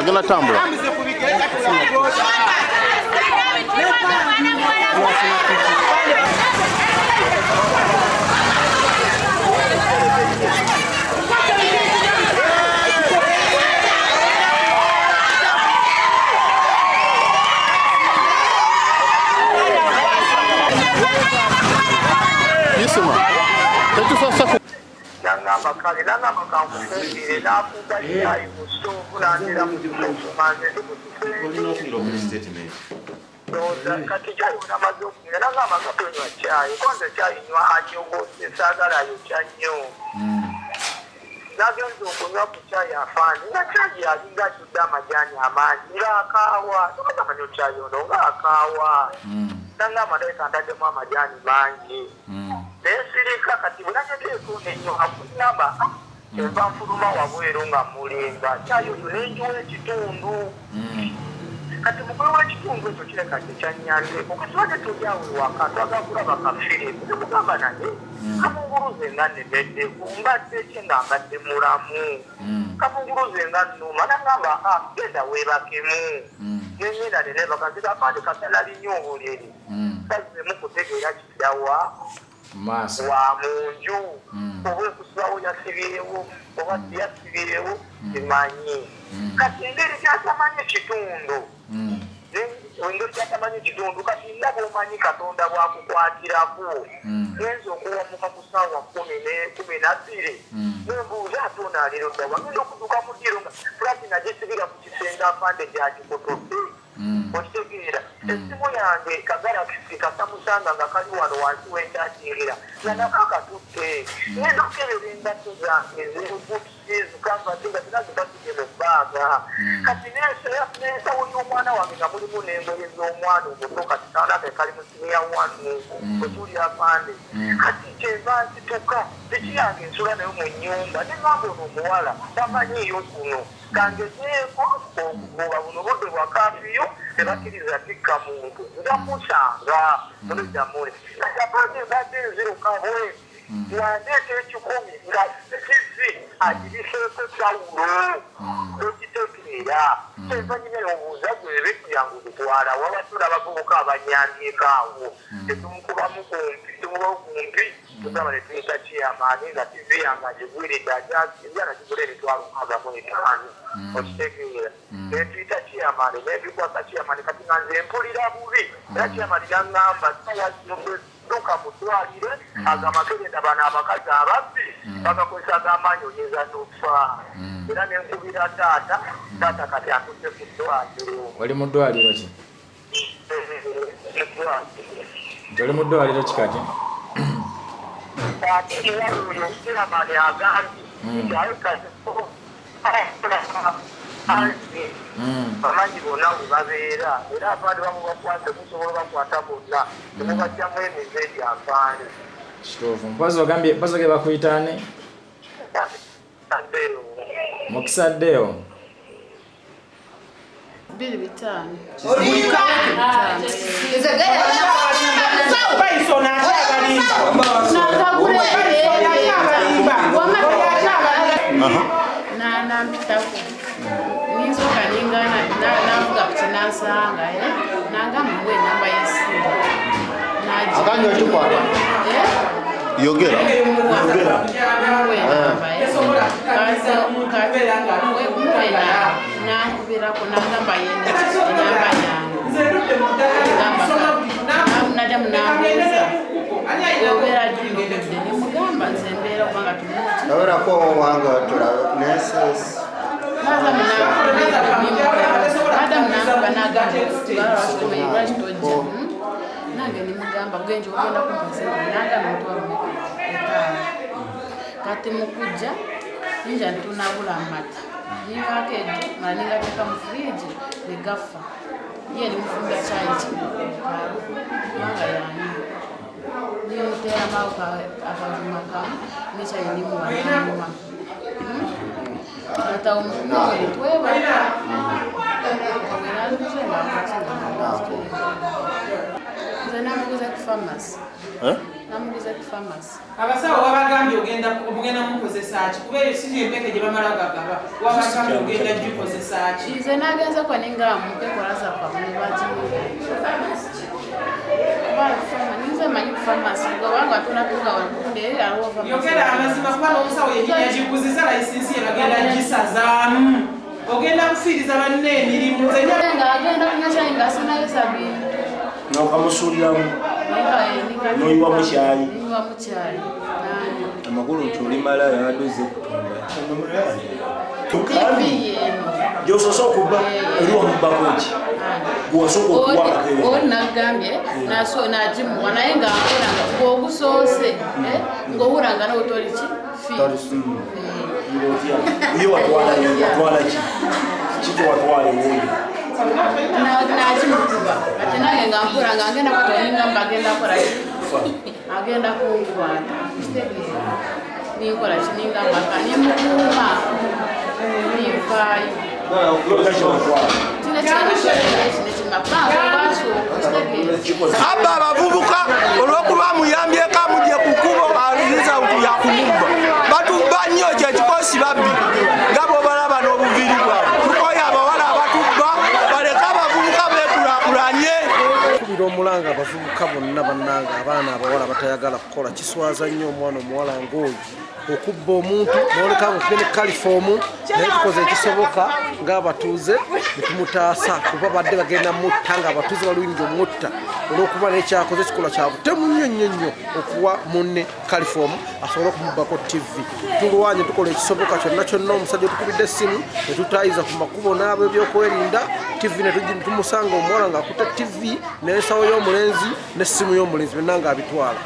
agenda tambula. Nanga madeka ndademo amajani mangi. Nesirika kati bunanyete kunenyo akunamba. Eva mfuluma wabwero nga mulinga. Chayo tunenjuwe kitundu. Kati mukulu w'ekitundu ekyo kireka kyanyanje. Okatwade tujawe waka twagakula bakafire. Mugamba naye. Kamunguruze nga nebedde kumbadde kyenga mbadde mulamu. Kamunguruze nga nnuma nangamba genda weebakemu. Nyenda nene bakazika apande kasala linyobulere. Kaze mukutegeera kidawa masa wa munju obwe kusawo yasibirewo oba yasibirewo simanyi kati ngeri kyatamanyi kitundu engeri kyatamanyi kitundu kati ndaba omanyi katonda bwakukwatirako genza okuwamuka ku ssaawa 12 nembuuza ate onaaliro ddawa ngenda okuduka mu ddiro nga fulati nagisibira ku kisenge apande gyakikotodde okitegeera essimu yange kagalakisi kasamusanga nga kali wano wansi w'enkyakirira nga nakakatutte ngenda okukebera engatto zange zikavate nga zina zibasibye mu bbaaga kati n'ensawo y'omwana wange nga mulimu n'engoye z'omwana omuto kati kaanake kali mu simu ya wanu bwetuli apande kati kyenva nsituka tekiyange ensula nayo mu nnyumba nengamba ono omuwala tamanyiiyo kuno kangezeeko okugoba buno budde bwa kafiyo tebakkiriza tikka muntu ngamusanga muliddamule kati apande mbadde nzirukabwe wandeeta 10 nga sikizi agiriseeko sawulo lokitegeera kyenvanyuma obuuza gwebe kuyangu gutwala wabatula abavubuka abanyambyeko awo tetumukubamu kumpi tumubawo kumpi tugamba netuyita kiyamaani nga tivi yange agigwiridde ajana kigula emitwalo 65 okitegeera netuyita kiyamaani nebikwasa kiyamaani kati nga nze mpulira bubi era kiyamaani yaŋŋamba duka mutwalire agamakerenda bano abakazi ababbi bagakozesa ag'amaanyi oyinza n'okufa era nenkubira taata kati atudde ku ddwaliro. Wali mu ddwaliro ki? Oli mu ddwaliro ki kati? Ate era oyo Kiramani agambye ayekazipo bamanyi bonna bwe babeera era abaali bamubakwate musobola bakwata bonna temubajjamu emize egyanfaani kituufu mpazi ogambye bakuyitaane mukisaddeyo 2-5 nampitako ninsoka ningana navuga kukinasanga nangamba mbwe enamba y'essimu akanyo ekikwata yogera nankubirako nangamba enamba yange nadamu nambuuza ogera ddinobudde nemugamba nze mbeera kubanga tumuti awerako wange tula neses Adamu nangamba nagamba kitojja nange nimugamba bugenje ogenda kumpasente nagamba mutwalo etaano kati mukujja ninja ntunabula amata ningako eddu nga ningateeka mu fridge negafa ye nimufumba kyayi kubanga yani nimuteramu akazuma kamu nekyayi nimuwananyuma ata omukulu twebaka nze namuguza ku pharmacy namuguza ku pharmacy. Abasawo wabagambye ogenda mukozesa ki kuba eyo si empeke gye bamala gagaba wabagambye ogenda gikozesa ki nze nagenza kwa ninga mukekola za kwa mwebaji ninze manyi ku pharmacy ngo wanga tunatuka wakunde aliwo pharmacy yogera amazima kuba n'omusawo yennyini yagikuziza layisinsi ye bagenda gisazaamu ogenda kufiiriza banne emirimu nga agenda kunywa cyayi nga asinayo sabini n'okamusuuliramu n'oyiwa mu cyayi amakulu nti olimala yadoze kutunga gy'osoose okuba eri wamubbako ki gw'osooka okuwa akakebe nagambye nagimuwa naye ng'akola ng'ogusoose ng'owulanga n'otoli ki ye watwala ki kikyewatwala ewuyo nakimukuba ate nange nga nkula nga ngenda kwatoninga agenda kola agenda kunkwata kitegeera ninkola kininga maka nimukuuma ninfaayo abba abavubuka olw'okuba muyambyeko amugye ku kkubo aliriza nti yakumubba batubba nnyo kyekikosi babbi nga bw'obalaba n'obuviiri bwabwe tukoye abawala abatubba baleke abavubuka beekulaakulanye kubira omulanga abavubuka bonna bannanga abaana abawala batayagala kukola kiswaza nnyo omwana omuwala ng'oyo okubba omuntu noleka ngokube ne kalifoomu naye tukoze ekisoboka ng'abatuuze netumutaasa kuba badde bagenda mutta ng'abatuuze baluyinza omutta olw'okuba naye kyakoze ekikola kyabutemu nnyo okuwa munne kalifoomu asobole okumubbako tv tulwanye tukola ekisoboka kyonna omusajja otukubidde essimu netutayiza ku makubo n'abo ebyokwerinda tv netumusanga omuwala ng'akutte tv n'ensawo y'omulenzi n'essimu y'omulenzi byonna ng'abitwala